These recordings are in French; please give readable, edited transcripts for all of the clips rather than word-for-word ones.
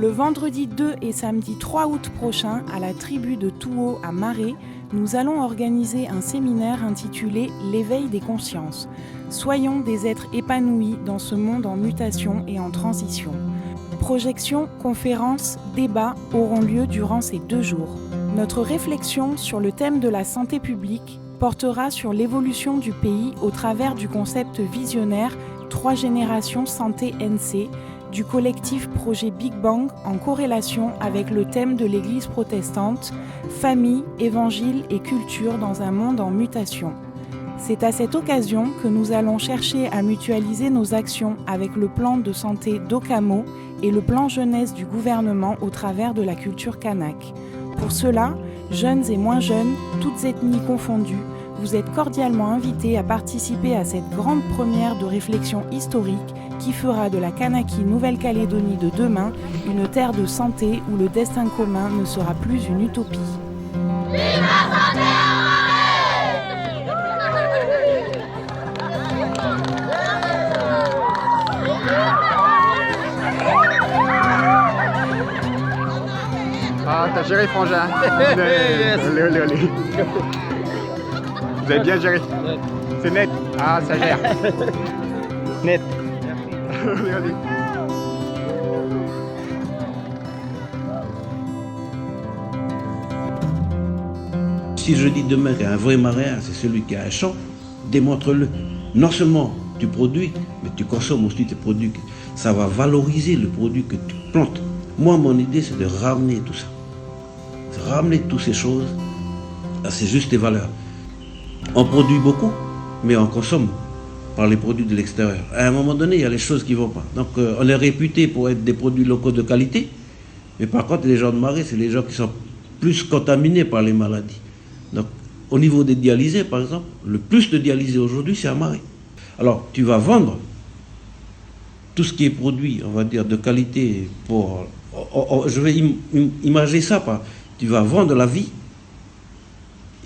Le vendredi 2 et samedi 3 août prochain, à la tribu de Touo à Marais, nous allons organiser un séminaire intitulé « L'éveil des consciences ». Soyons des êtres épanouis dans ce monde en mutation et en transition. Projections, conférences, débats auront lieu durant ces 2 jours. Notre réflexion sur le thème de la santé publique portera sur l'évolution du pays au travers du concept visionnaire 3 générations santé NC du collectif Projet Big Bang en corrélation avec le thème de l'Église protestante « Famille, évangile et culture dans un monde en mutation ». C'est à cette occasion que nous allons chercher à mutualiser nos actions avec le plan de santé d'Okamo et le plan jeunesse du gouvernement au travers de la culture kanak. Pour cela, jeunes et moins jeunes, toutes ethnies confondues, vous êtes cordialement invités à participer à cette grande première de réflexion historique qui fera de la Kanaki Nouvelle-Calédonie de demain une terre de santé où le destin commun ne sera plus une utopie. Vive la santé! Ah, t'as géré, frangin. Allez. Vous avez bien géré. C'est net. Ah, ça gère. Net. Allez. Si je dis demain qu'un vrai marin, c'est celui qui a un champ, démontre-le. Non seulement tu produis, mais tu consommes aussi tes produits. Ça va valoriser le produit que tu plantes. Moi, mon idée, c'est de ramener tout ça. Ramener toutes ces choses à ces justes valeurs. On produit beaucoup, mais on consomme par les produits de l'extérieur. À un moment donné, il y a les choses qui ne vont pas. Donc, on est réputé pour être des produits locaux de qualité, mais par contre, les gens de Marais, c'est les gens qui sont plus contaminés par les maladies. Donc, au niveau des dialysés, par exemple, le plus de dialysés aujourd'hui, c'est à Marais. Alors, tu vas vendre tout ce qui est produit, on va dire, de qualité pour... je vais imaginer ça par... Tu vas vendre la vie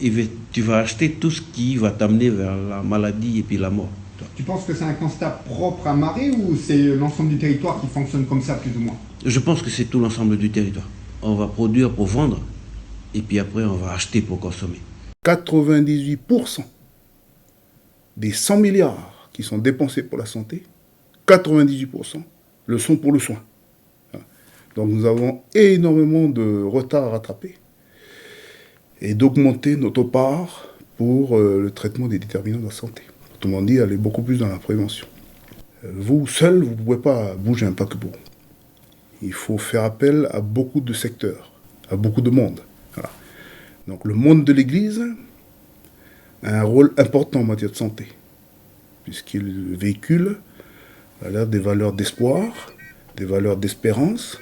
et tu vas acheter tout ce qui va t'amener vers la maladie et puis la mort. Tu penses que c'est un constat propre à Marais ou c'est l'ensemble du territoire qui fonctionne comme ça plus ou moins? Je pense que c'est tout l'ensemble du territoire. On va produire pour vendre et puis après on va acheter pour consommer. 98% des 100 milliards qui sont dépensés pour la santé, 98% le sont pour le soin. Donc nous avons énormément de retard à rattraper et d'augmenter notre part pour le traitement des déterminants de la santé. Autrement dit, aller beaucoup plus dans la prévention. Vous, seul, vous ne pouvez pas bouger un paquebot. Il faut faire appel à beaucoup de secteurs, à beaucoup de monde. Voilà. Donc le monde de l'Église a un rôle important en matière de santé, puisqu'il véhicule des valeurs d'espoir, des valeurs d'espérance,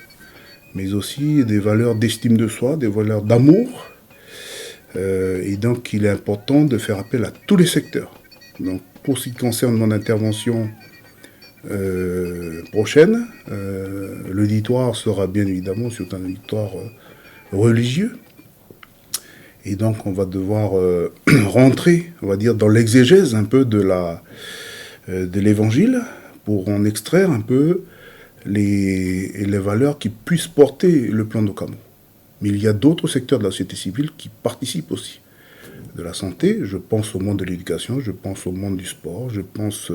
mais aussi des valeurs d'estime de soi, des valeurs d'amour. Et donc, il est important de faire appel à tous les secteurs. Donc, pour ce qui concerne mon intervention prochaine, l'auditoire sera bien évidemment sur un auditoire religieux. Et donc, on va devoir rentrer, on va dire, dans l'exégèse un peu de l'évangile pour en extraire un peu les valeurs qui puissent porter le plan d'Okamo. Mais il y a d'autres secteurs de la société civile qui participent aussi de la santé. Je pense au monde de l'éducation, je pense au monde du sport, je pense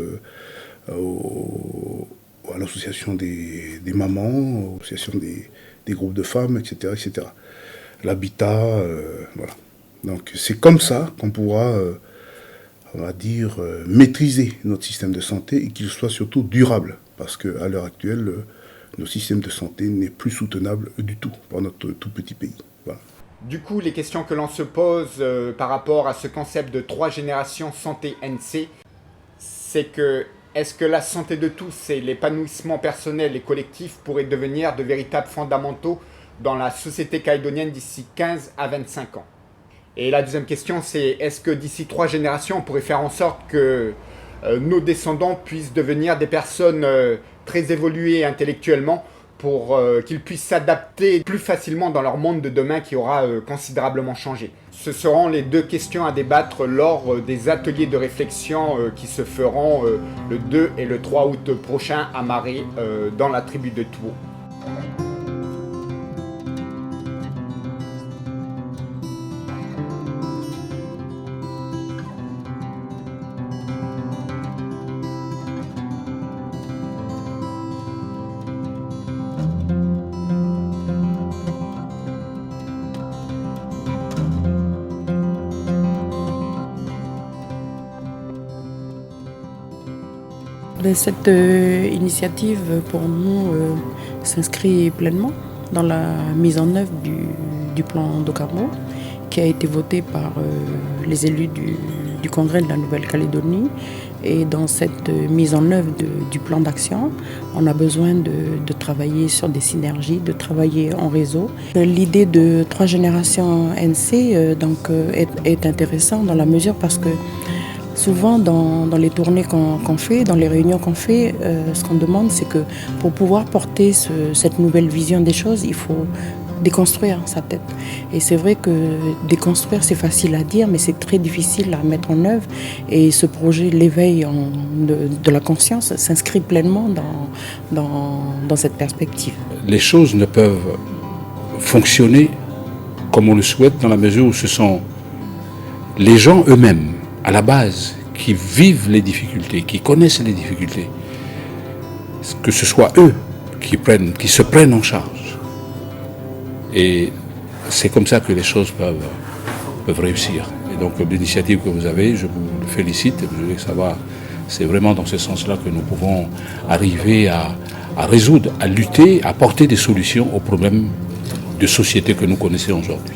à l'association des mamans, à l'association des groupes de femmes, etc. etc. L'habitat, voilà. Donc c'est comme ça qu'on pourra, on va dire, maîtriser notre système de santé et qu'il soit surtout durable. Parce qu'à l'heure actuelle, notre système de santé n'est plus soutenable du tout par notre tout petit pays. Voilà. Du coup, les questions que l'on se pose par rapport à ce concept de 3 générations santé NC, c'est que est-ce que la santé de tous et l'épanouissement personnel et collectif pourraient devenir de véritables fondamentaux dans la société calédonienne d'ici 15 à 25 ans? Et la deuxième question, c'est est-ce que d'ici 3 générations, on pourrait faire en sorte que nos descendants puissent devenir des personnes très évoluées intellectuellement pour qu'ils puissent s'adapter plus facilement dans leur monde de demain qui aura considérablement changé. Ce seront les 2 questions à débattre lors des ateliers de réflexion qui se feront le 2 et le 3 août prochain à Marais dans la tribu de Touo. Cette initiative, pour nous, s'inscrit pleinement dans la mise en œuvre du plan d'Ocamo, qui a été voté par les élus du Congrès de la Nouvelle-Calédonie. Et dans cette mise en œuvre du plan d'action, on a besoin de travailler sur des synergies, de travailler en réseau. L'idée de 3 générations NC est intéressante dans la mesure parce que souvent dans les tournées qu'on fait, dans les réunions qu'on fait, ce qu'on demande, c'est que pour pouvoir porter cette nouvelle vision des choses, il faut déconstruire sa tête. Et c'est vrai que déconstruire, c'est facile à dire, mais c'est très difficile à mettre en œuvre. Et ce projet, l'éveil de la conscience, s'inscrit pleinement dans cette perspective. Les choses ne peuvent fonctionner comme on le souhaite dans la mesure où ce sont les gens eux-mêmes, à la base, qui vivent les difficultés, qui connaissent les difficultés, que ce soit eux qui se prennent en charge. Et c'est comme ça que les choses peuvent réussir. Et donc l'initiative que vous avez, je vous félicite. Je veux dire que c'est vraiment dans ce sens-là que nous pouvons arriver à résoudre, à lutter, à apporter des solutions aux problèmes de société que nous connaissons aujourd'hui.